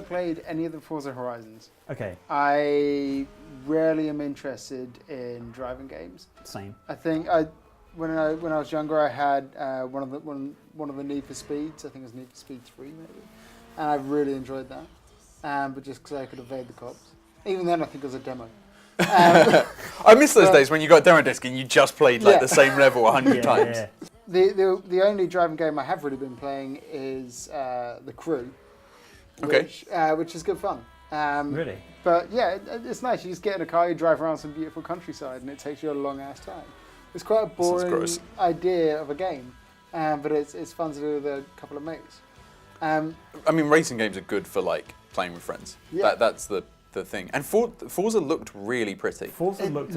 played any of the Forza Horizons. Okay. I rarely am interested in driving games. Same. I think when I was younger, I had one of the Need for Speeds. I think it was Need for Speed 3, maybe, and I really enjoyed that. But just because I could evade the cops. Even then, I think it was a demo. I miss those days when you got a demo disc and you just played like the same level 100 times. Yeah. The only driving game I have really been playing is The Crew, which is good fun. Really? But yeah, it's nice. You just get in a car, you drive around some beautiful countryside, and it takes you a long ass time. It's quite a boring idea of a game, but it's fun to do with a couple of mates. I mean, racing games are good for like playing with friends. Yeah. That's the thing. And Forza looked really pretty. Forza looked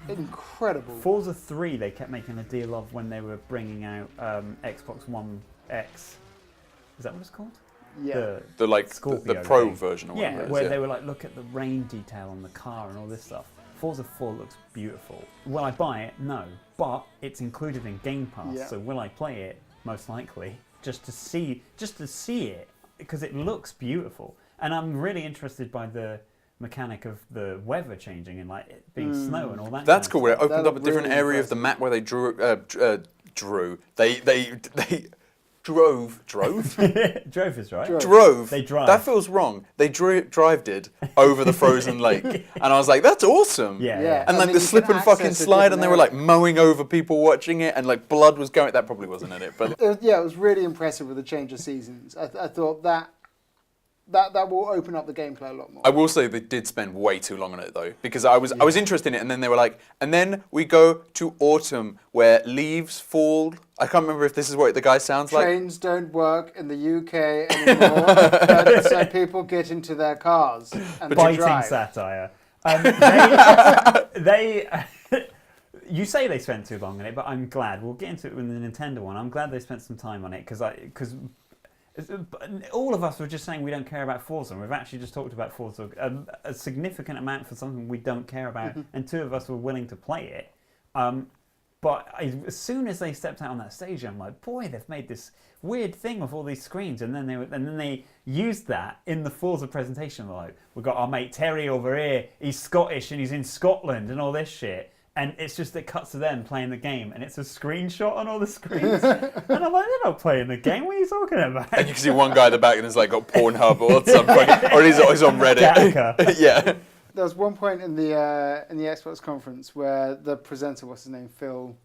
incredible. Forza 3 they kept making a deal of when they were bringing out Xbox One X. Is that what it's called? Yeah. The Pro version or whatever. Yeah, where they were like, look at the rain detail on the car and all this stuff. Forza 4 looks beautiful. Will I buy it? No. But it's included in Game Pass, so will I play it? Most likely. Just to see it, because it looks beautiful. And I'm really interested by the mechanic of the weather changing and like it being snow and all that. That's cool. Where it opened up a different area of the map where they drove. Drove is right. Drove. They drive. That feels wrong. They drived it over the frozen lake, and I was like, "That's awesome." Yeah. And like the slip and fucking slide, and they were like mowing over people watching it, and like blood was going. That probably wasn't in it, but it was really impressive with the change of seasons. I thought that will open up the gameplay a lot more. I will say they did spend way too long on it though, because I was interested in it, and then they were like, and then we go to autumn where leaves fall. I can't remember if this is what the guy sounds like. Trains don't work in the UK anymore, so people get into their cars and Biting drive. satire. You say they spent too long on it, but I'm glad. We'll get into it with the Nintendo one. I'm glad they spent some time on it because all of us were just saying we don't care about Forza, and we've actually just talked about Forza a significant amount for something we don't care about, and two of us were willing to play it. But as soon as they stepped out on that stage, I'm like, boy, they've made this weird thing with all these screens, and then they used that in the Forza presentation. They're like, we've got our mate Terry over here. He's Scottish and he's in Scotland and all this shit. And it's just it cuts to them playing the game, and it's a screenshot on all the screens. And I'm like, they're not playing the game. What are you talking about? And you can see one guy at the back and it's like got Pornhub or something, or he's on Reddit. Yeah. There was one point in the Xbox conference where the presenter, what's his name, Phil.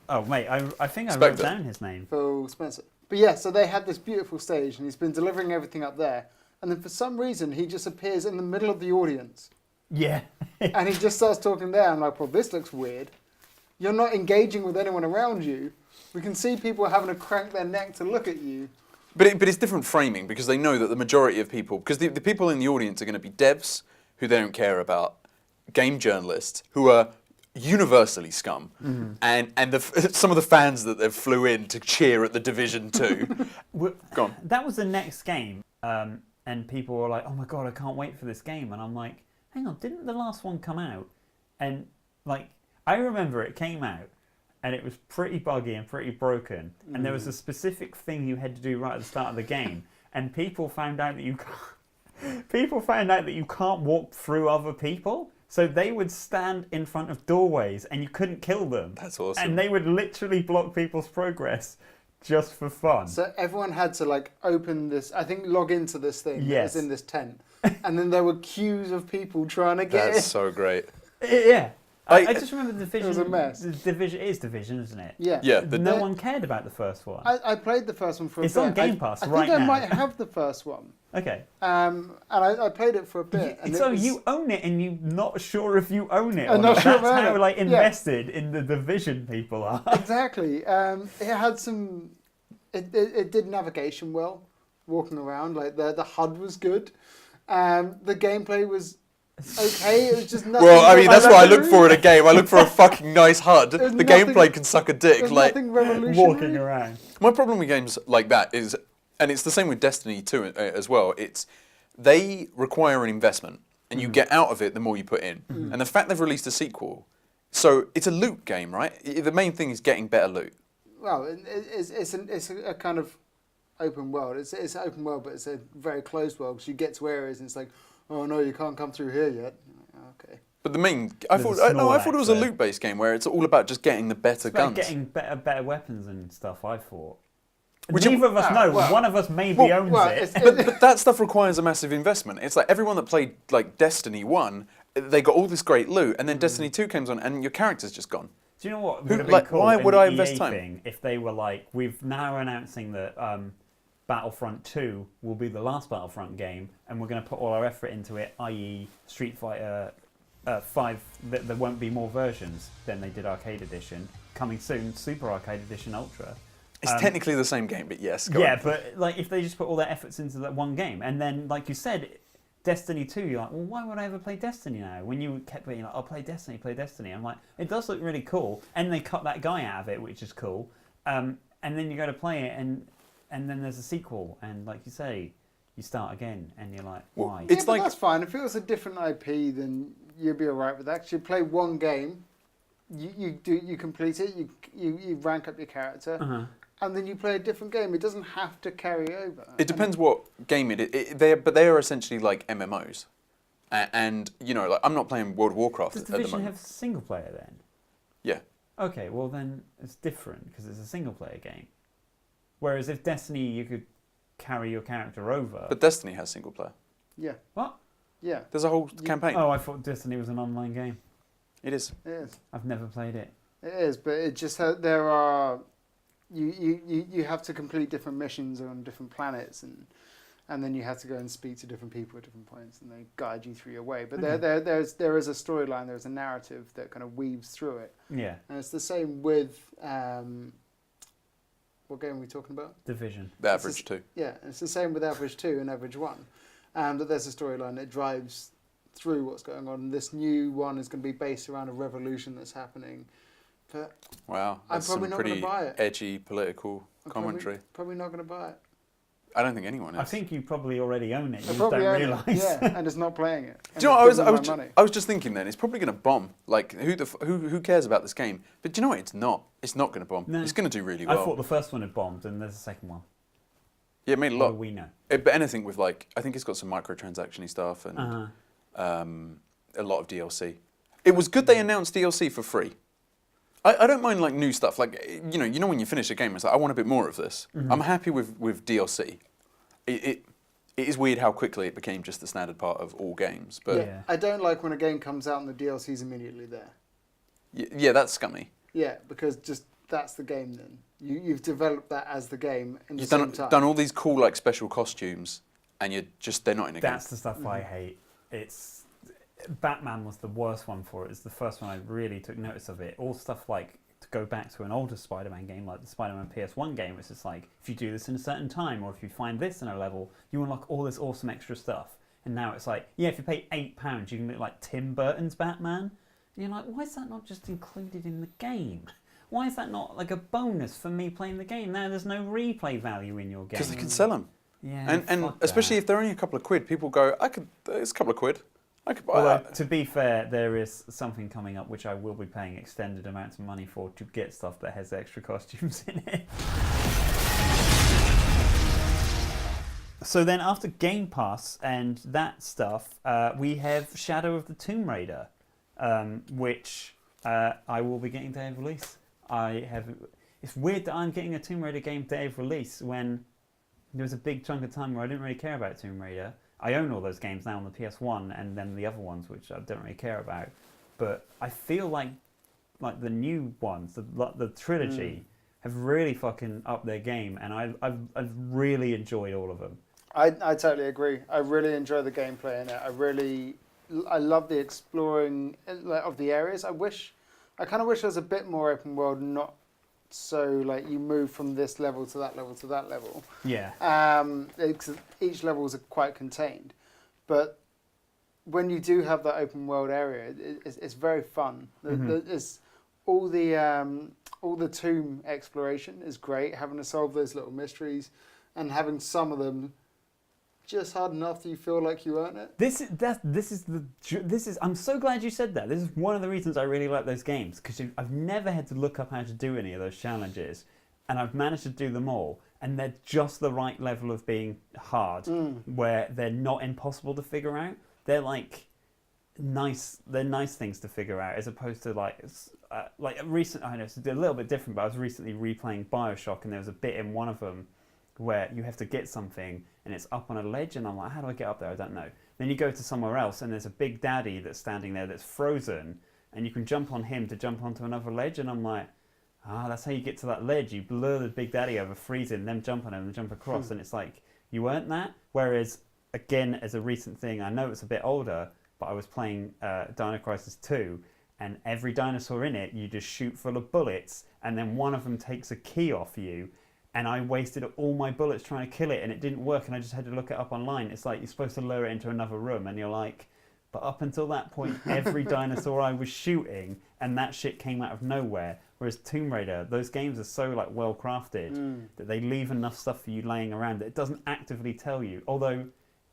Oh mate, I think I wrote down his name. Phil Spencer. But yeah, so they had this beautiful stage, and he's been delivering everything up there, and then for some reason he just appears in the middle of the audience. Yeah. And he just starts talking there. I'm like, well, this looks weird. You're not engaging with anyone around you. We can see people having to crank their neck to look at you. But it's different framing because they know that the majority of people, because the people in the audience are going to be devs who they don't care about, game journalists who are universally scum, and some of the fans that they flew in to cheer at the Division 2. Go on. That was the next game, and people were like, oh my god, I can't wait for this game. And I'm like, hang on, didn't the last one come out? And like, I remember it came out and it was pretty buggy and pretty broken. And there was a specific thing you had to do right at the start of the game. And people found out that you can't walk through other people. So they would stand in front of doorways and you couldn't kill them. That's awesome. And they would literally block people's progress just for fun. So everyone had to like open this, I think log into this thing that was in this tent. And then there were queues of people trying to get in. That's so great. Yeah. I just remember the Division. It was a mess. The Division is Division, isn't it? Yeah. Yeah. No one cared about the first one. I played the first one for a bit. It's on Game Pass right now. I think I might have the first one. Okay. And I played it for a bit. And so you own it, and you're not sure if you own it. I'm not sure That's about how it. like invested in the Division people are. Exactly. It had some. It did navigation well, walking around. Like the HUD was good. The gameplay was okay. It was just nothing. Well, I mean, that's what I look for in a game. I look for a fucking nice HUD. The gameplay can suck a dick. Like nothing revolutionary. Walking around. My problem with games like that is, and it's the same with Destiny 2 as well. They require an investment, and you get out of it the more you put in. And the fact they've released a sequel, so it's a loot game, right? The main thing is getting better loot. Well, it's a kind of open world. It's open world, but it's a very closed world. Because you get to areas and it's like, oh no, you can't come through here yet. Okay. But the main, There's a small I thought it was a exit. loot-based game where it's all about just getting the better It's about guns. getting better weapons and stuff, I thought. Which Neither of us know. well- One of us maybe owns it. But that stuff requires a massive investment. It's like everyone that played like Destiny 1, they got all this great loot, and then Destiny 2 comes on, and your character's just gone. Do you know what Who- would have been like, cool why in would the I invest EA time? thing if they were like, we've now announcing that Battlefront 2 will be the last Battlefront game, and we're going to put all our effort into it, i.e. Street Fighter 5, there won't be more versions than they did Arcade Edition. Coming soon, Super Arcade Edition Ultra. It's technically the same game, but yes. Go Yeah, on. but like if they just put all their efforts into that one game, and then like you said, Destiny 2, you're like, well, why would I ever play Destiny now? When you kept being like, I'll play Destiny, play Destiny. I'm like, it does look really cool, and they cut that guy out of it, which is cool. And then you go to play it, and then there's a sequel, and like you say, you start again, and you're like, Well, why? it's But like- that's fine. If it was a different IP, then you'd be alright with that. 'Cause you play one game, you complete it, you rank up your character, Uh-huh. and then you play a different game. It doesn't have to carry over. It depends what game but they are essentially like MMOs. And, you know, like I'm not playing World of Warcraft Does at the Division moment. have single player then? Yeah. Okay, well then it's different because it's a single player game. Whereas if Destiny, you could carry your character over. But Destiny has single player. Yeah, What? yeah, There's a whole campaign. Oh, I thought Destiny was an online game. It is. it is. I've never played it. It is, but it just there are you have to complete different missions on different planets, and then you have to go and speak to different people at different points, and they guide you through your way. But Okay. there is a storyline, there's a narrative that kind of weaves through it, Yeah, and it's the same with what game are we talking about? Division. The average too. Yeah, and it's the same with Average 2 and Average 1. That there's a storyline that drives through what's going on. This new one is going to be based around a revolution that's happening. But Wow. I'm That's probably some not gonna pretty buy it. edgy political I'm commentary. probably not going to buy it. I don't think anyone is. I think you probably already own it. You I just probably don't own it, realise. yeah, and it's not playing it. And Do you know it's what? giving me my money. I was just thinking then, it's probably going to bomb. Like, who cares about this game? But do you know what? It's not. It's not going to bomb. No. It's going to do really I well. thought the first one had bombed, and there's a second one. Yeah, it made a What lot. do we know? But anything with like, I think it's got some microtransaction-y stuff and Uh-huh. a lot of DLC. It was good they announced DLC for free. I don't mind like new stuff. Like you know when you finish a game, it's like I want a bit more of this. Mm-hmm. I'm happy with DLC. It is weird how quickly it became just the standard part of all games. But Yeah. I don't like when a game comes out and the DLC's immediately there. yeah, that's scummy. Yeah, because just that's the game then. You've developed that as the game in the You've same time. done all these cool like special costumes, and they're not in a That's game. the stuff I hate. It's Batman was the worst one for it. It's the first one I really took notice of it. All stuff like to go back to an older Spider-Man game, like the Spider-Man PS1 game. It's just like if you do this in a certain time, or if you find this in a level, you unlock all this awesome extra stuff. And now it's like, yeah, if you pay £8, you can look like Tim Burton's Batman. And you're like, why is that not just included in the game? Why is that not like a bonus for me playing the game? Now there's no replay value in your game. Because they can sell them. Yeah, And fuck especially that. if they're only a couple of quid, people go, it's a couple of quid. I could buy Although, that. to be fair, there is something coming up which I will be paying extended amounts of money for to get stuff that has extra costumes in it. So then after Game Pass and that stuff, we have Shadow of the Tomb Raider, which I will be getting day of release. It's weird that I'm getting a Tomb Raider game day of release when there was a big chunk of time where I didn't really care about Tomb Raider. I own all those games now on the PS1 and then the other ones which I don't really care about. But I feel like the new ones, the trilogy, have really fucking upped their game, and I've really enjoyed all of them. I totally agree. I really enjoy the gameplay in it. I love the exploring of the areas. I kind of wish there was a bit more open world, not so like you move from this level to that level to that level. Yeah. Each level is quite contained, but when you do have that open world area, it's very fun. It's all the tomb exploration is great. Having to solve those little mysteries, and having some of them just hard enough that you feel like you earn it. This is. I'm so glad you said that. This is one of the reasons I really like those games, because I've never had to look up how to do any of those challenges, and I've managed to do them all. and they're just the right level of being hard, where they're not impossible to figure out. They're like nice. They're nice things to figure out, as opposed to like recent. I know it's a little bit different, but I was recently replaying BioShock, and there was a bit in one of them where you have to get something, and it's up on a ledge, and I'm like, how do I get up there? I don't know. Then you go to somewhere else, and there's a big daddy that's standing there that's frozen, and you can jump on him to jump onto another ledge, and I'm like, that's how you get to that ledge. You lure the big daddy over, freeze him, then jump on him and jump across, and it's like, you earned that. Whereas, again, as a recent thing, I know it's a bit older, but I was playing Dino Crisis 2, and every dinosaur in it, you just shoot full of bullets, and then one of them takes a key off you, and I wasted all my bullets trying to kill it, and it didn't work, and I just had to look it up online. It's like, you're supposed to lure it into another room, and you're like, but up until that point, every dinosaur I was shooting, and that shit came out of nowhere. Whereas Tomb Raider, those games are so like well crafted that they leave enough stuff for you laying around that it doesn't actively tell you. Although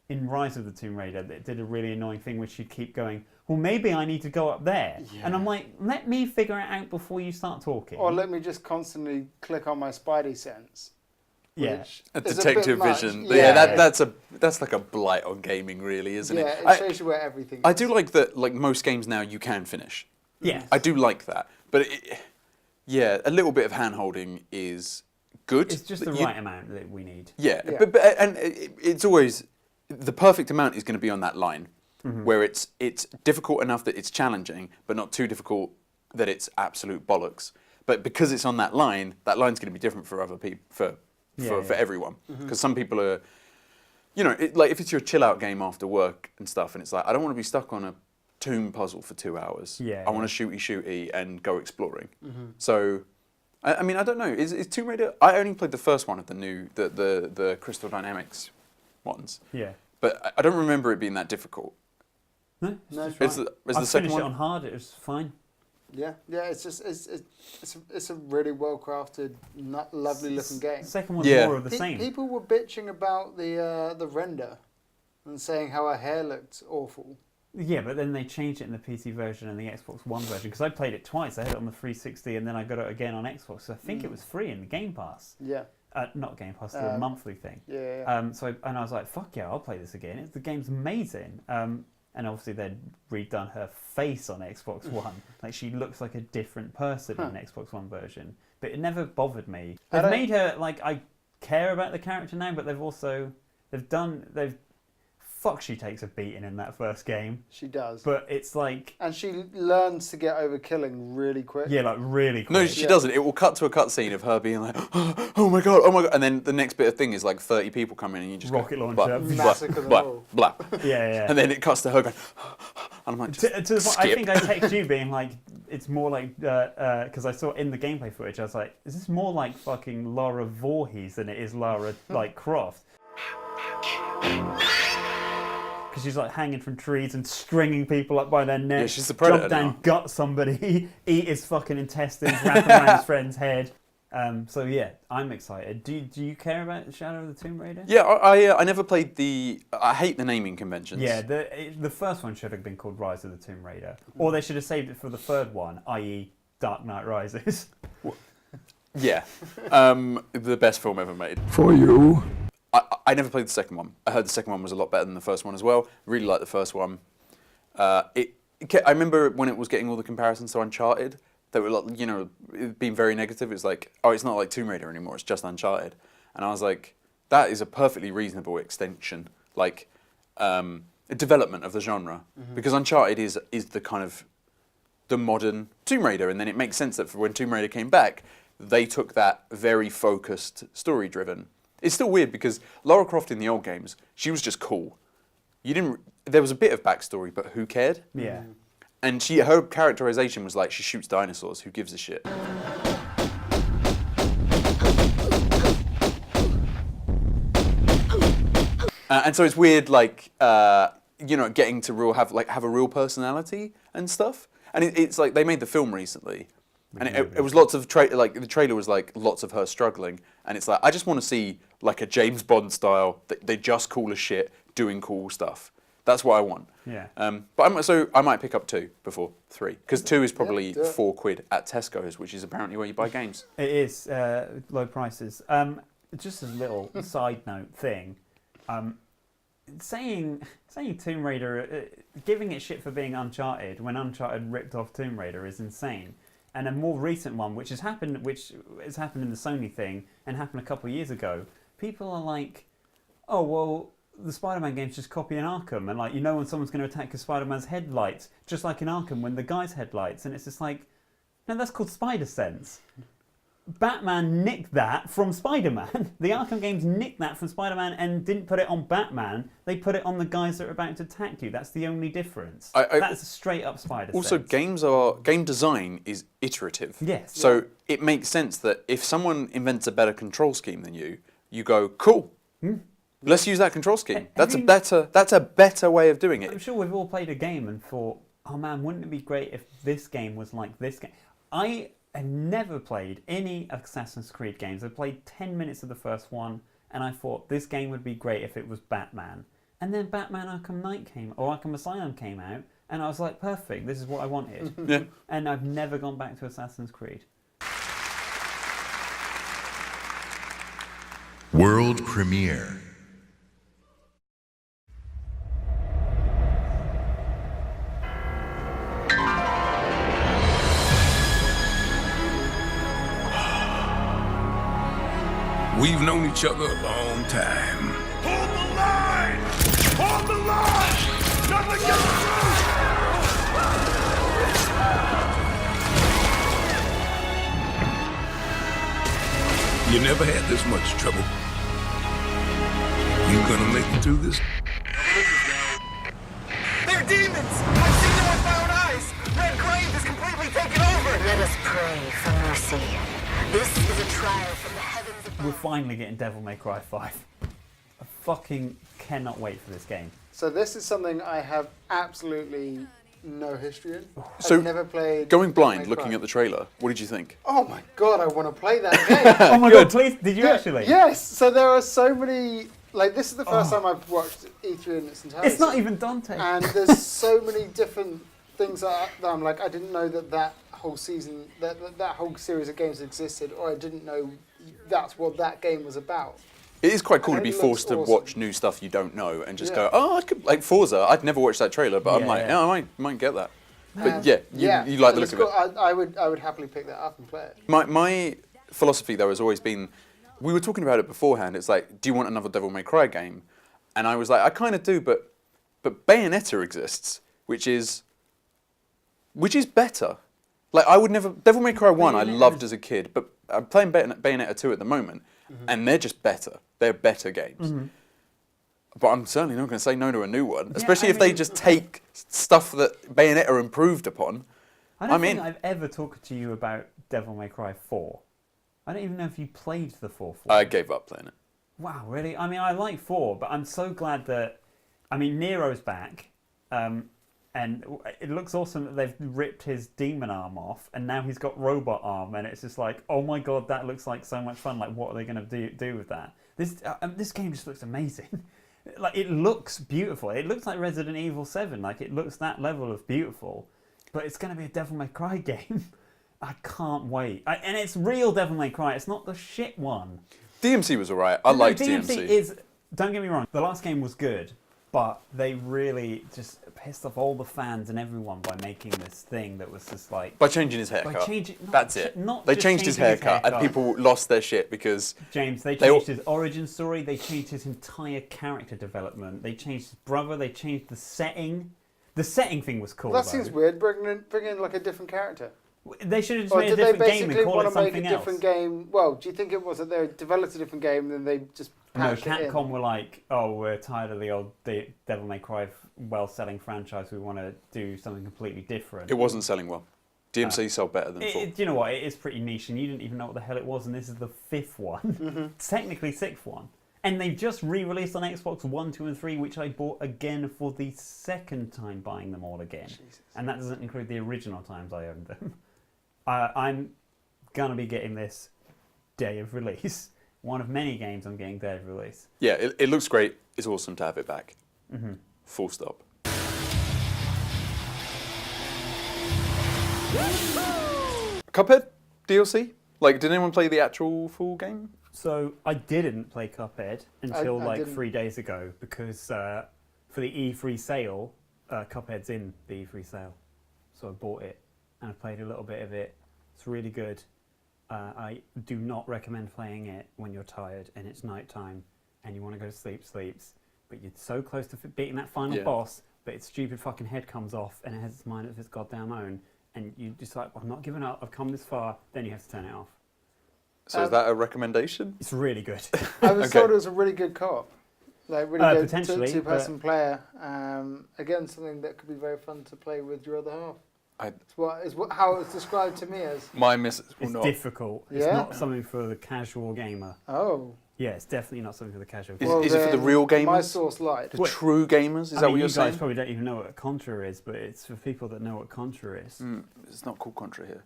in Rise of the Tomb Raider, it did a really annoying thing, which you'd keep going, well, maybe I need to go up there. Yeah. And I'm like, let me figure it out before you start talking. Or let me just constantly click on my Spidey sense. Yeah, a detective vision. That's like a blight on gaming, really, isn't it? Yeah, it shows you where everything is. I do like that. Like most games now, you can finish. Yeah, I do like that. But a little bit of hand holding is good. It's just the right amount that we need. Yeah. But it's always the perfect amount is going to be on that line where it's difficult enough that it's challenging, but not too difficult that it's absolute bollocks. But because it's on that line's going to be different for other people, for everyone. Because some people are, like if it's your chill out game after work and stuff, and it's like, I don't want to be stuck on a tomb puzzle for 2 hours. I want to shooty and go exploring. So, I mean, I don't know. Is Tomb Raider? I only played the first one of the new, the Crystal Dynamics ones. Yeah. But I don't remember it being that difficult. No, it's fine. the second one? It on hard. It was fine. Yeah. It's just it's a really well crafted, lovely looking game. The second one's more of the same. People were bitching about the render and saying how her hair looked awful. Yeah, but then they changed it in the PC version and the Xbox One version, because I played it twice. I had it on the 360 and then I got it again on Xbox. So I think it was free in the Game Pass. Yeah. Not Game Pass, the monthly thing. Yeah. And I was like, fuck yeah, I'll play this again. The game's amazing. And obviously they'd redone her face on Xbox One. Like, she looks like a different person in an Xbox One version. But it never bothered me. They've made her, like, I care about the character now, but she takes a beating in that first game. She does. But it's like... And she learns to get over killing really quick. Yeah, like really quick. No, she doesn't. It will cut to a cutscene of her being like, oh my god. And then the next bit of thing is like 30 people come in and you just rocket launcher. Massacre them all. Blah. Yeah. And then it cuts to her going, and I'm like, to the point, I think I texted you being like, it's more like, because I saw in the gameplay footage, I was like, is this more like fucking Lara Voorhees than it is Lara like Croft? Because she's like hanging from trees and stringing people up by their neck. Yeah, she's the predator. Jump down, gut somebody, eat his fucking intestines, wrap around his friend's head. So yeah, I'm excited. Do you care about Shadow of the Tomb Raider? Yeah, I never played I hate the naming conventions. Yeah, the first one should have been called Rise of the Tomb Raider, or they should have saved it for the third one, i.e., Dark Knight Rises. Yeah, the best film ever made. For you. I never played the second one. I heard the second one was a lot better than the first one as well. Really liked the first one. I remember when it was getting all the comparisons to Uncharted, they were like, being very negative. It was like, oh, it's not like Tomb Raider anymore. It's just Uncharted. And I was like, that is a perfectly reasonable extension, like a development of the genre, because Uncharted is the kind of the modern Tomb Raider, and then it makes sense that for when Tomb Raider came back, they took that very focused, story-driven. It's still weird because Lara Croft in the old games, she was just cool. There was a bit of backstory, but who cared? Yeah. And her characterization was like, she shoots dinosaurs, who gives a shit? And so it's weird, like, getting to have a real personality and stuff. And it's like, they made the film recently. And it was lots of the trailer was like lots of her struggling, and it's like, I just want to see like a James Bond style. They just cool as shit, doing cool stuff. That's what I want. Yeah. But I might pick up 2 before 3, because 2 is probably £4 at Tesco's, which is apparently where you buy games. It is low prices. just a little side note thing. Saying Tomb Raider, giving it shit for being Uncharted when Uncharted ripped off Tomb Raider is insane. And a more recent one, which has happened in the Sony thing and happened a couple of years ago, people are like, oh well, the Spider-Man game's just copying Arkham, and like when someone's going to attack Spider-Man's headlights, just like in Arkham when the guy's headlights, and it's just like, no, that's called Spider Sense. Batman nicked that from Spider-Man. The Arkham games nicked that from Spider-Man and didn't put it on Batman. They put it on the guys that are about to attack you. That's the only difference. That's a straight up Spider Also, Sense. game design is iterative. Yes. So it makes sense that if someone invents a better control scheme than you, you go, cool. Let's use that control scheme. That's a better way of doing it. I'm sure we've all played a game and thought, oh man, wouldn't it be great if this game was like this game? I have never played any Assassin's Creed games. I played 10 minutes of the first one, and I thought this game would be great if it was Batman. And then Batman Arkham Knight Arkham Asylum came out, and I was like, perfect, this is what I wanted. Yeah. And I've never gone back to Assassin's Creed. World premiere. We've known each other a long time. Hold the line! Hold the line! Nothing gets through! You never had this much trouble. You gonna make it through this? They're demons! I've seen them with my own eyes! Red Grave is completely taken over! Let us pray for mercy. This is a trial from the heavens above. We're finally getting Devil May Cry 5. I fucking cannot wait for this game. So this is something I have absolutely no history in. So, I've never played. Going blind, Devil May looking Cry. at the trailer, what did you think? Oh my god, I want to play that game. Oh my god, please, did you actually? Yes. So there are so many. Like this is the first time I've watched E3 in its entirety. It's not even Dante. And there's so many different things that I'm like, I didn't know that whole season, that whole series of games existed, or I didn't know that's what that game was about. It is quite cool to And be it looks forced to awesome. watch new stuff you don't know and just Yeah. go, oh, I could, like Forza, I'd never watched that trailer, but I'm like, Yeah. I might get that. But you like the look of it. I would happily pick that up and play it. My philosophy, though, has always been, we were talking about it beforehand, it's like, do you want another Devil May Cry game? And I was like, I kind of do, but Bayonetta exists, which is better. Like, I would never, Devil May Cry 1 I loved as a kid, but I'm playing Bayonetta 2 at the moment, and they're just better. They're better games. But I'm certainly not going to say no to a new one, especially if they just take stuff that Bayonetta improved upon. I don't think I've ever talked to you about Devil May Cry 4. I don't even know if you played the fourth one. I gave up playing it. Wow, really? I mean, I like 4, but I'm so glad that... I mean, Nero's back, and it looks awesome that they've ripped his demon arm off, and now he's got robot arm, and it's just like, oh my god, that looks like so much fun. Like, what are they going to do with that? This game just looks amazing. Like, it looks beautiful. It looks like Resident Evil 7. Like, it looks that level of beautiful. But it's going to be a Devil May Cry game. I can't wait. And it's real Devil May Cry. It's not the shit one. DMC was alright. I liked DMC. DMC is, don't get me wrong, the last game was good, but they really just pissed off all the fans and everyone by making this thing that was just like... By changing his haircut. That's it. They just changed his changing haircut and people lost their shit because... James, they changed his origin story, they changed his entire character development, they changed his brother, they changed the setting. The setting thing was cool, Well, that though. seems weird, bringing in like a different character. They should have just Or made a did they different game and basically call want it to make something a else. different game? Well, do you think it was that they developed a different game and then they just No, patched it in? Capcom were like, oh, we're tired of the old Devil May Cry well-selling franchise. We want to do something completely different. It wasn't selling well. DMC sold better than 4. Do you know what? It is pretty niche, and you didn't even know what the hell it was, and this is the 5th one. Technically 6th one. And they've just re-released on Xbox 1, 2, and 3, which I bought again for the 2nd time buying them all again. Jesus. And that doesn't include the original times I owned them. I'm going to be getting this day of release. One of many games I'm getting day of release. Yeah, it looks great. It's awesome to have it back. Full stop. Cuphead DLC? Like, did anyone play the actual full game? So I didn't play Cuphead until I like didn't. 3 days ago because for the E3 sale, Cuphead's in the E3 sale. So I bought it and I played a little bit of it. It's really good. I do not recommend playing it when you're tired and it's nighttime and you want to go to sleep, but you're so close to beating that final boss, but its stupid fucking head comes off and it has its mind of its goddamn own, and you just like, I'm not giving up, I've come this far, then you have to turn it off. So is that a recommendation? It's really good. I was Okay. told it was a really good co-op. Like really good potentially, two-person player. Again, something that could be very fun to play with your other half. How it's described to me as. My missus will It's not. difficult. It's Yeah? not something for the casual gamer. Oh. Yeah, it's definitely not something for the casual Is, gamer. is it for the then real gamers? My source lied. The true gamers? Is I that mean, what you're you guys saying? probably don't even know what Contra is, but it's for people that know what Contra is. It's not called Contra here.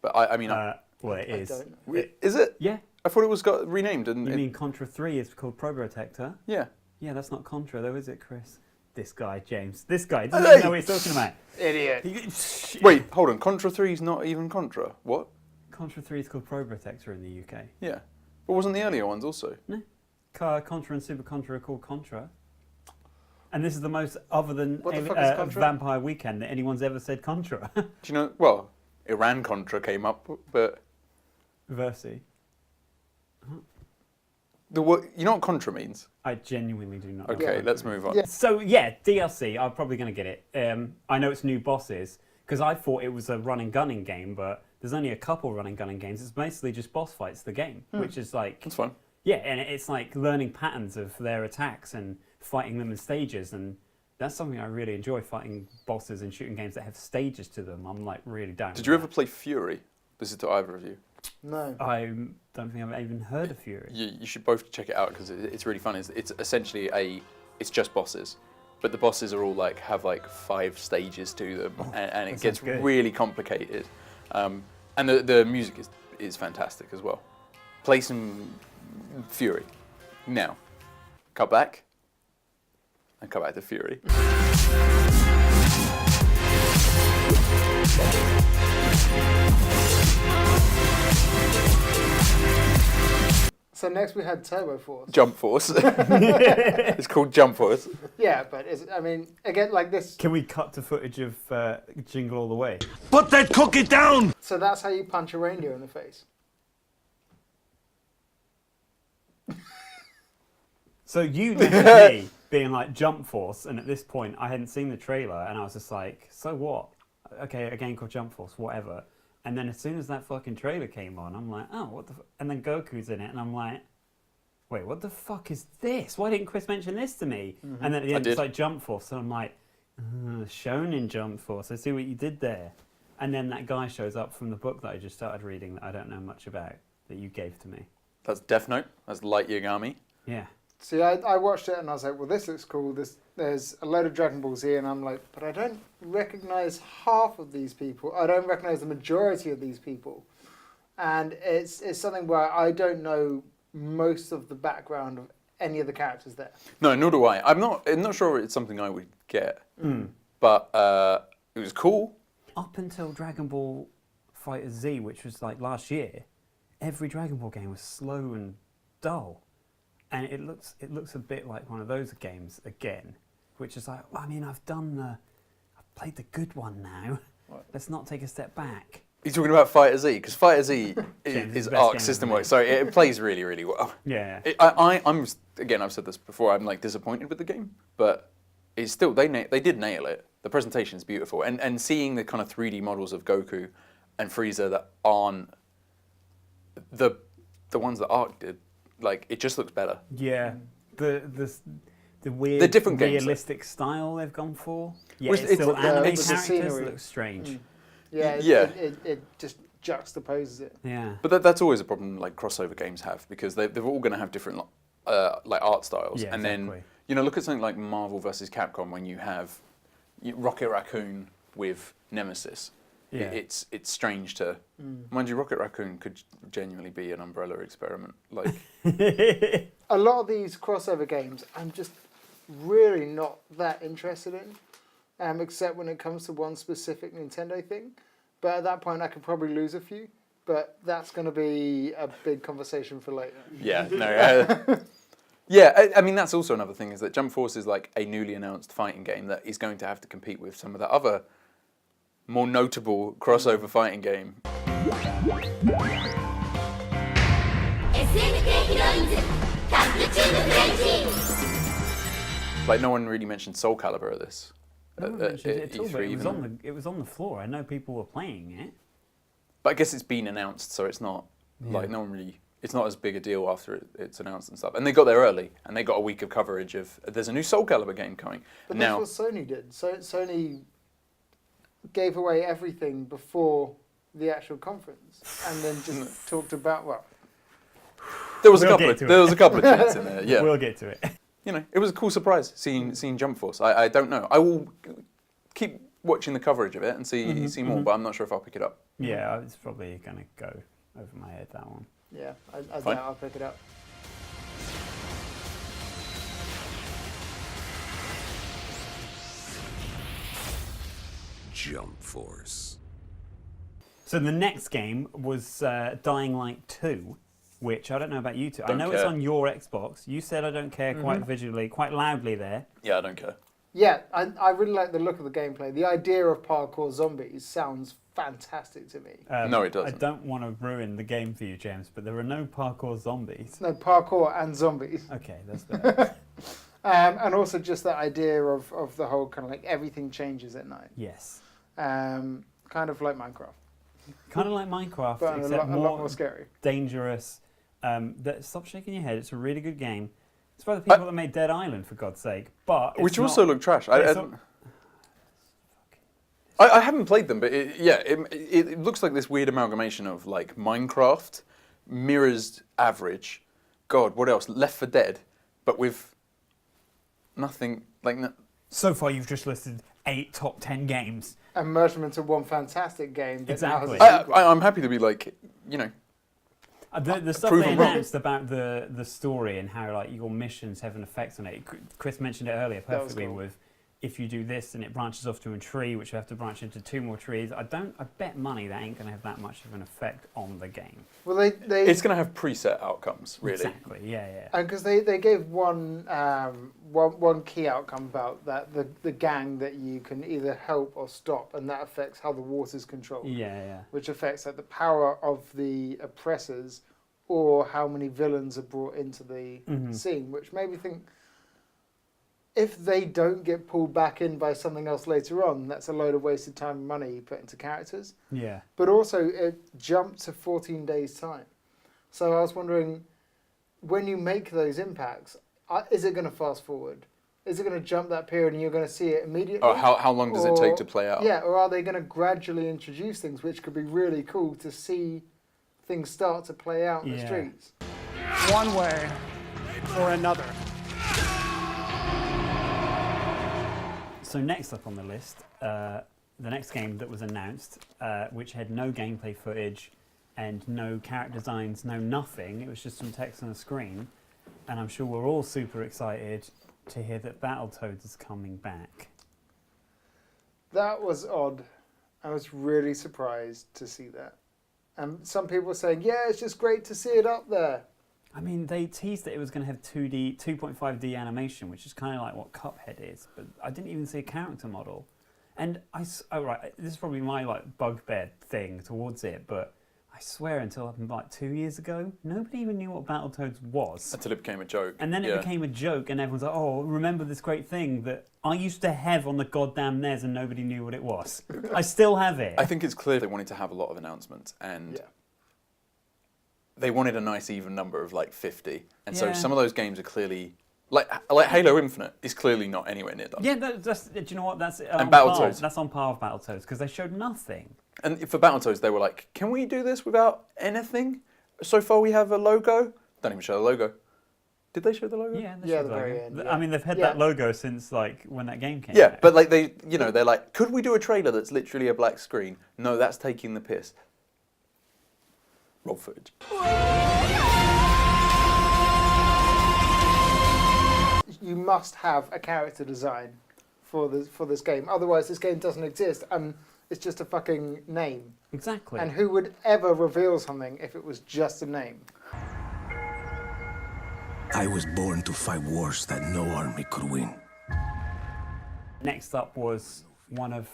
But I mean, Well, it is. don't know. is it? Yeah. I thought it was got renamed. And You mean Contra 3 is called Probotector? yeah. Yeah, that's not Contra though, is it, Chris? This guy, James. This guy doesn't Hey! even know what he's talking about. Idiot. Wait, hold on. Contra 3 is not even Contra. What? Contra 3 is called Probotector in the UK. Yeah. But wasn't the earlier ones also? No. Contra and Super Contra are called Contra. And this is the most, other than What the fuck is Contra? Vampire Weekend, that anyone's ever said Contra. Do you know? Well, Iran Contra came up, but Versi. you know what Contra means? I genuinely do not know. Okay, what let's Contra move on. Yeah. So yeah, DLC. I'm probably going to get it. I know it's new bosses because I thought it was a run and gunning game, but there's only a couple run and gunning games. It's basically just boss fights. The game, which is like That's fine. yeah, and it's like learning patterns of their attacks and fighting them in stages, and that's something I really enjoy, fighting bosses and shooting games that have stages to them. I'm like really down. Did with you ever that. play Fury? This is to either of you. No. I don't think I've even heard of Fury. You should both check it out because it's really fun. It's essentially it's just bosses, but the bosses are all have 5 stages to them, and it gets sounds good. really complicated. And the music is fantastic as well. Play some Fury now. Cut back, and cut back to Fury. So next we had Turbo Force. Jump Force. It's called Jump Force. Yeah, but again, like this. Can we cut to footage of Jingle All the Way? Put that cookie down! So that's how you punch a reindeer in the face. So you messaged me being like Jump Force, and at this point I hadn't seen the trailer, and I was just like, so what? Okay, a game called Jump Force, whatever. And then as soon as that fucking trailer came on, I'm like, oh, what the and then Goku's in it, and I'm like, wait, what the fuck is this? Why didn't Chris mention this to me? And then at the end did. it's like Jump Force, and I'm like, Shonen Jump Force, I see what you did there. And then that guy shows up from the book that I just started reading that I don't know much about, that you gave to me. That's Death Note. That's Light Yagami. Yeah. See, I watched it and I was like, well, this looks cool. There's a load of Dragon Ball Z, and I'm like, but I don't recognize half of these people. I don't recognize the majority of these people. And it's something where I don't know most of the background of any of the characters there. No, nor do I. I'm not sure it's something I would get, but it was cool. Up until Dragon Ball Fighter Z, which was like last year, every Dragon Ball game was slow and dull. And it looks a bit like one of those games again, which is like, well, I mean, I've played the good one now. Let's not take a step back. You're talking about Fighter Z, because Fighter Z James, is the best Arc game System ever Works. Sorry, it plays really, really well. Yeah. I'm again, I've said this before. I'm like disappointed with the game, but it's still they did nail it. The presentation is beautiful, and seeing the kind of 3D models of Goku and Frieza that aren't the ones that Arc did. Like, it just looks better. Yeah. The weird, The different games, realistic style they've gone for. Yeah, Well, it's still it's- anime it's the characters scenery. that look strange. Yeah, Yeah. It just juxtaposes it. Yeah. But that's always a problem like crossover games have, because they're all going to have different like art styles. Yeah, and exactly. then look at something like Marvel versus Capcom when you have Rocket Raccoon with Nemesis. Yeah. It's strange to mind you. Rocket Raccoon could genuinely be an Umbrella experiment. Like A lot of these crossover games, I'm just really not that interested in, except when it comes to one specific Nintendo thing. But at that point, I could probably lose a few. but that's going to be a big conversation for later. Yeah, no. Yeah, I mean, that's also another thing, is that Jump Force is like a newly announced fighting game that is going to have to compete with some of the other more notable crossover fighting game. Like, no one really mentioned Soul Calibur at this. No one mentioned it at all, but E3 it was on the floor. I know people were playing it. But I guess it's been announced, so it's not like no one really. It's not as big a deal after it's announced and stuff. And they got there early, and they got a week of coverage of there's a new Soul Calibur game coming. But now, that's what Sony did. So Sony gave away everything before the actual conference, and then just talked about there was a We'll couple get of to there it. was a couple of chats in there. Yeah, We'll get to it. you know, it was a cool surprise seeing Jump Force. I don't know. I will keep watching the coverage of it and see more, but I'm not sure if I'll pick it up. Yeah, it's probably going to go over my head, that one. Yeah, I Fine. doubt I'll pick it up. Jump Force. So the next game was Dying Light 2, which I don't know about you two. I Don't know it's care. on your Xbox. You said I don't care quite visually, quite loudly there. Yeah, I don't care. Yeah, I really like the look of the gameplay. The idea of parkour zombies sounds fantastic to me. No, it I doesn't. don't want to ruin the game for you, James, but there are no parkour zombies. No, parkour and zombies. Okay, that's better. And also just that idea of the whole kind of like everything changes at night. Yes. Kind of like Minecraft, Kind of like Minecraft, but a except lot more scary. dangerous. Stop shaking your head. It's a really good game. It's by the people that made Dead Island, for God's sake. But it's Which not- also looked trash. it's I haven't played them, but it looks like this weird amalgamation of like Minecraft, Mirror's Average, God, what else? Left 4 Dead, but with nothing like. So far, you've just listed 8 top 10 games. And merge them into one fantastic game. That now has a Exactly. sequel. I'm happy to be like, you know. The stuff Prove they them wrong. announced about the story and how like your missions have an effect on it. Chris mentioned it earlier That was perfectly cool. with if you do this and it branches off to a tree, which you have to branch into 2 more trees. I bet money that ain't going to have that much of an effect on the game. Well, they It's going to have preset outcomes, really. Exactly. Yeah. and because they gave one key outcome about that the gang that you can either help or stop, and that affects how the water's controlled. Yeah. Which affects like the power of the oppressors, or how many villains are brought into the scene. Which made me think, if they don't get pulled back in by something else later on, that's a load of wasted time and money put into characters. Yeah. But also, it jumped to 14 days' time. So I was wondering, when you make those impacts, is it going to fast forward? Is it going to jump that period and you're going to see it immediately? Oh, how long does it take Or- to play out? Yeah, or are they going to gradually introduce things, which could be really cool to see things start to play out in the Yeah. streets? one way or another. So next up on the list, the next game that was announced, which had no gameplay footage and no character designs, no nothing. It was just some text on a screen. And I'm sure we're all super excited to hear that Battletoads is coming back. That was odd. I was really surprised to see that. And some people were saying, yeah, it's just great to see it up there. I mean, they teased that it was going to have 2.5D animation, which is kind of like what Cuphead is, but I didn't even see a character model. And this is probably my like bugbear thing towards it, but I swear until like 2 years ago, nobody even knew what Battletoads was. Until it became a joke. And then it became a joke, and everyone's like, oh, remember this great thing that I used to have on the goddamn NES and nobody knew what it was. I still have it. I think it's clear they wanted to have a lot of announcements, and they wanted a nice even number of like 50. And so Yeah. some of those games are clearly like Halo Infinite is clearly not anywhere near done. Yeah, that's do you know what? That's And on par. Battletoads. That's on par with Battletoads because they showed nothing. And for Battletoads, they were like, "Can we do this without anything? So far, we have a logo. Don't even show the logo. Did they show the logo? Yeah, Yeah, the very end, I mean, they've had yeah. that logo since like when that game came Yeah, out. but like they're like, could we do a trailer that's literally a black screen? No, that's taking the piss. Roll footage. You must have a character design for this game. Otherwise, this game doesn't exist, and it's just a fucking name. Exactly. And who would ever reveal something if it was just a name? I was born to fight wars that no army could win. Next up was one of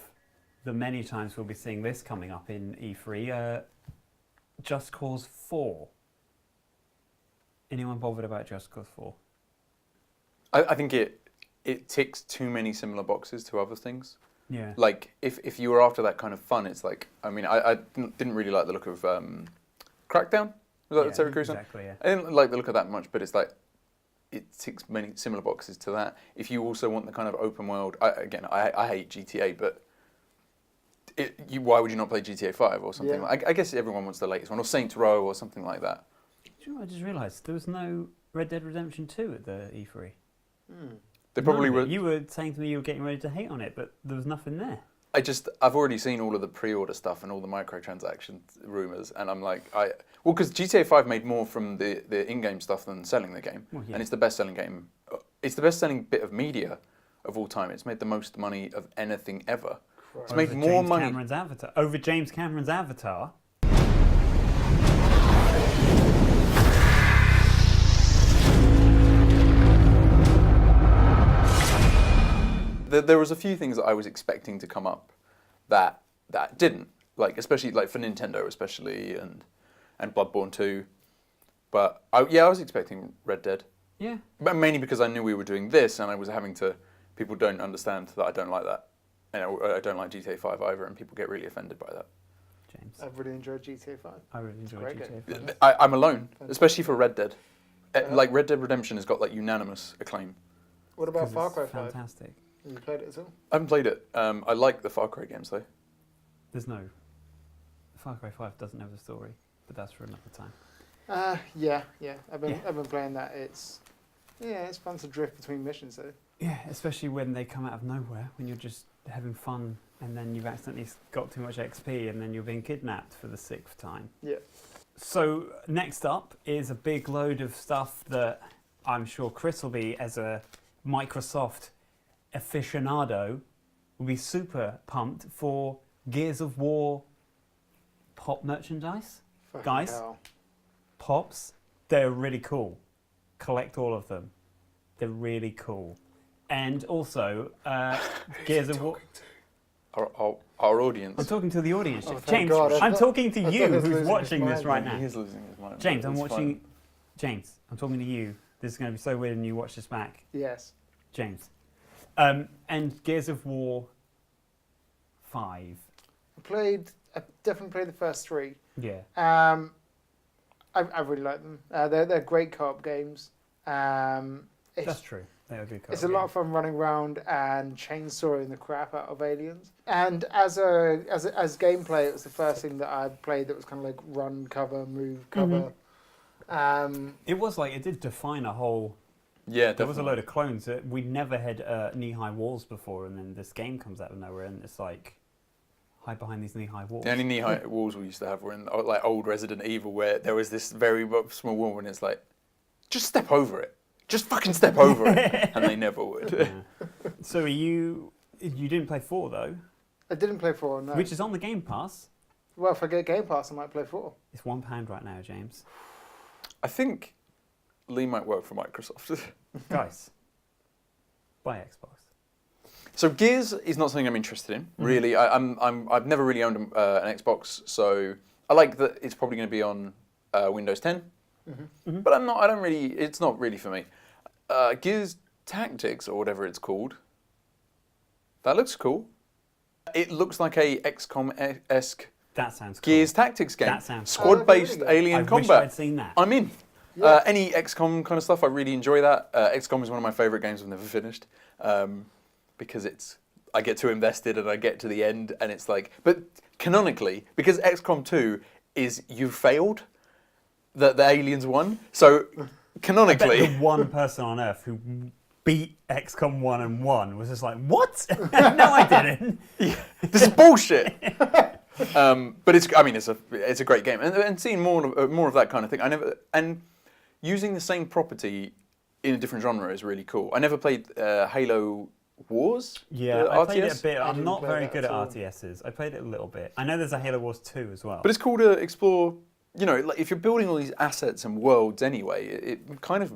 the many times we'll be seeing this coming up in E3, Just Cause 4. Anyone bothered about Just Cause 4? I think it ticks too many similar boxes to other things. Yeah. Like, if you were after that kind of fun, it's like, I mean, I didn't really like the look of Crackdown. Was that the Terry Crews one? Exactly, yeah. I didn't like the look of that much, but it's like, it ticks many similar boxes to that. If you also want the kind of open world, I hate GTA, but why would you not play GTA 5 or something? Yeah. I guess everyone wants the latest one, or Saints Row or something like that. Do you know what I just realised? There was no Red Dead Redemption 2 at the E3. They probably were. You were saying to me you were getting ready to hate on it, but there was nothing there. I've already seen all of the pre-order stuff and all the microtransaction rumours, and I'm like, because GTA 5 made more from the in-game stuff than selling the game, Well, yeah. and it's the best-selling game. It's the best-selling bit of media of all time. It's made the most money of anything ever. It's made Over more James money. Cameron's Avatar. Over James Cameron's Avatar. There was a few things that I was expecting to come up that didn't, like especially like for Nintendo, especially and Bloodborne 2. But I was expecting Red Dead. Yeah. But mainly because I knew we were doing this, and I was having to. People don't understand that I don't like that. You know, I don't like GTA 5 either, and people get really offended by that. James. I've really enjoyed GTA 5. I really enjoyed Great GTA 5. I'm alone, especially for Red Dead. Like Red Dead Redemption has got like unanimous acclaim. What about 'Cause Far it's Cry 5? fantastic. Have you played it at all? I haven't played it. I like the Far Cry games though. There's no... Far Cry 5 doesn't have a story, but that's for another time. Yeah. I've been playing that. It's fun to drift between missions though. Yeah, especially when they come out of nowhere, when you're just having fun and then you've accidentally got too much XP and then you're being kidnapped for the 6th time. Yeah. So next up is a big load of stuff that I'm sure Chris will be, as a Microsoft aficionado, will be super pumped for Gears of War pop merchandise. Fucking Guys, hell. pops, they're really cool. Collect all of them. They're really cool. And also, Gears of War... Our audience. I'm talking to the audience. Oh, thank James, God. I I'm thought- talking to I thought you he was who's losing watching his this mind. right now. He is losing his mind. James, but I'm it's watching... fine. James, I'm talking to you. This is going to be so weird when you watch this back. Yes. James. And Gears of War 5. I definitely played the first 3. Yeah. I really like them. They're great co-op games. That's true. They are good It's a lot of fun running around and chainsawing the crap out of aliens. And as gameplay, it was the first thing that I played that was kind of like run, cover, move, cover. It was like, it did define a whole... Yeah, There was a definitely. load of clones. We never had knee-high walls before, and then this game comes out of nowhere, and it's like, hide behind these knee-high walls. The only knee-high walls we used to have were in like old Resident Evil, where there was this very small wall, and it's like, just step over it. Just fucking step over it. And they never would. Yeah. So you didn't play 4, though, I didn't play 4, no. which is on the Game Pass. Well, if I get Game Pass, I might play 4. It's £1 right now, James. I think Lee might work for Microsoft. Guys, buy Xbox. So Gears is not something I'm interested in, really. I've never really owned an Xbox, so I like that it's probably going to be on Windows 10. But I don't really. It's not really for me. Gears Tactics or whatever it's called. That looks cool. It looks like a XCOM-esque That sounds cool. Gears Tactics game. That sounds cool. Squad-based Oh, really? alien I combat. wish I'd seen that. I'm in. Yeah. Any XCOM kind of stuff, I really enjoy that. XCOM is one of my favourite games I've never finished because I get too invested and I get to the end and it's like, but canonically, because XCOM 2 is you failed, the aliens won, so I bet canonically, the one person on Earth who beat XCOM 1 and 1 was just like, what? No, I didn't. this is bullshit. But it's a great game, and seeing more of that kind of thing. And using the same property in a different genre is really cool. I never played Halo Wars? Yeah, The I played it RTS? a bit. I'm didn't not play very that good at at all. RTSs. I played it a little bit. I know there's a Halo Wars 2 as well. But it's cool to explore, you know, like if you're building all these assets and worlds anyway, it kind of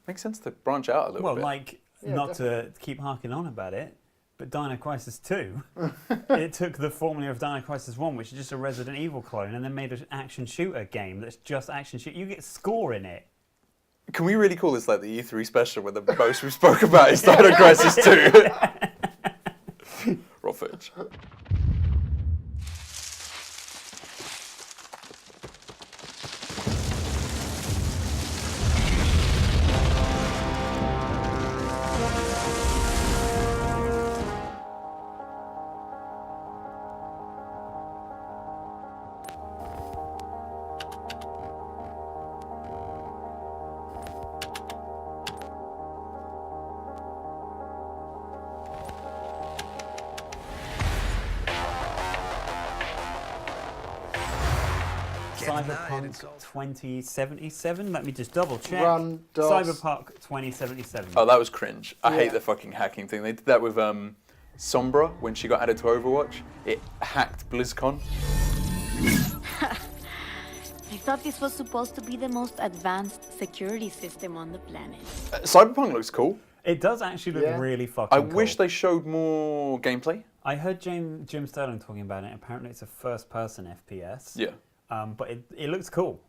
makes sense to branch out a little well, bit. like, Yeah, not to keep harking on about it, but Dino Crisis 2, it took the formula of Dino Crisis 1, which is just a Resident Evil clone, and then made an action shooter game that's just action shoot. You get score in it. Can we really call this like the E3 special where the most we spoke about is Dino Crisis 2? Raw footage. Cyberpunk 2077. Let me just double check. Run, DOS. Cyberpunk 2077. Oh, that was cringe. I hate Yeah. the fucking hacking thing. They did that with Sombra when she got added to Overwatch. It hacked BlizzCon. I thought this was supposed to be the most advanced security system on the planet. Cyberpunk looks cool. It does actually look Yeah. really fucking I cool. wish they showed more gameplay. I heard Jim Sterling talking about it. Apparently, it's a first-person FPS. Yeah. But it looks cool.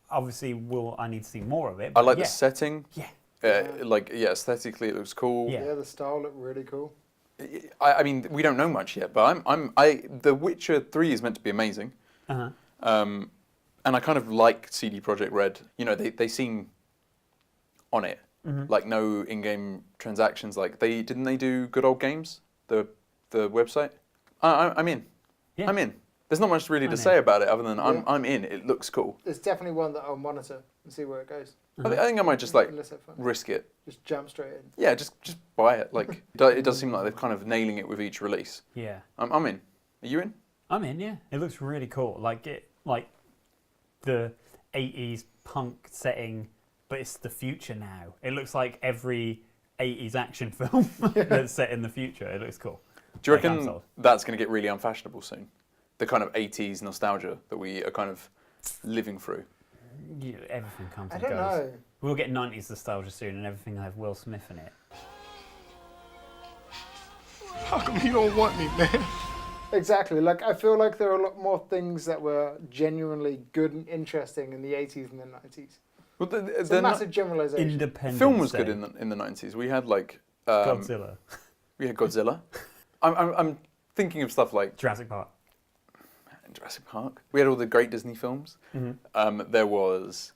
Obviously, I need to see more of it. I but like yeah. the setting. Yeah. Aesthetically it looks cool. Yeah. Yeah, the style looked really cool. I mean, we don't know much yet, but The Witcher 3 is meant to be amazing. Uh-huh. And I kind of like CD Projekt Red. You know, they seem on it. Mm-hmm. Like no in-game transactions. Like didn't they do Good Old Games, the website? I'm in. Yeah. I'm in. There's not much really to I'm say in. about it other than Yeah. I'm in. It looks cool. It's definitely one that I'll monitor and see where it goes. Uh-huh. I think I might just like Unless I find- risk it. Just jump straight in. Yeah, just buy it. Like it does seem like they're kind of nailing it with each release. Yeah. I'm in. Are you in? I'm in, yeah. It looks really cool. Like the 80s punk setting, but it's the future now. It looks like every 80s action film that's set in the future. It looks cool. Do you Like, I'm reckon sold. that's going to get really unfashionable soon? The kind of 80s nostalgia that we are kind of living through. Yeah, everything comes I and don't goes. know. We'll get 90s nostalgia soon, and everything will have Will Smith in it. How come you don't want me, man? Exactly. Like I feel like there are a lot more things that were genuinely good and interesting in the 80s and the 90s. Well, It's a massive generalization. Independent. film was good in the 90s. We had like Godzilla, we had Godzilla. I'm thinking of stuff like Jurassic Park. Jurassic Park. We had all the great Disney films. There was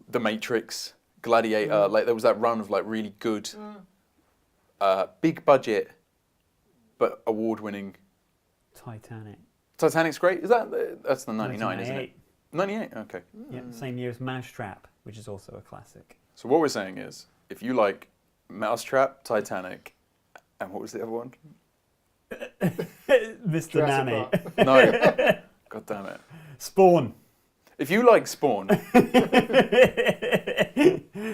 The Matrix, Gladiator. Like there was that run of like really good, big budget, but award-winning. Titanic. Titanic's great. That's the 99, isn't it? 98. Okay. Yeah, same year as Mousetrap, which is also a classic. So what we're saying is, if you like Mousetrap, Titanic, and what was the other one? Mr. Jurassic Nanny. Park. No. God damn it. Spawn. If you like Spawn,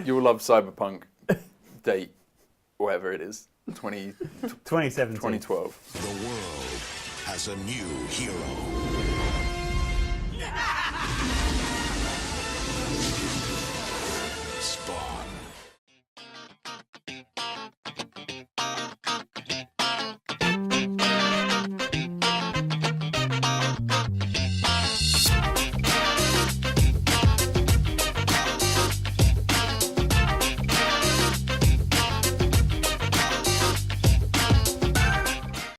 you'll love Cyberpunk date, whatever it is, 2017. 2012. The world has a new hero.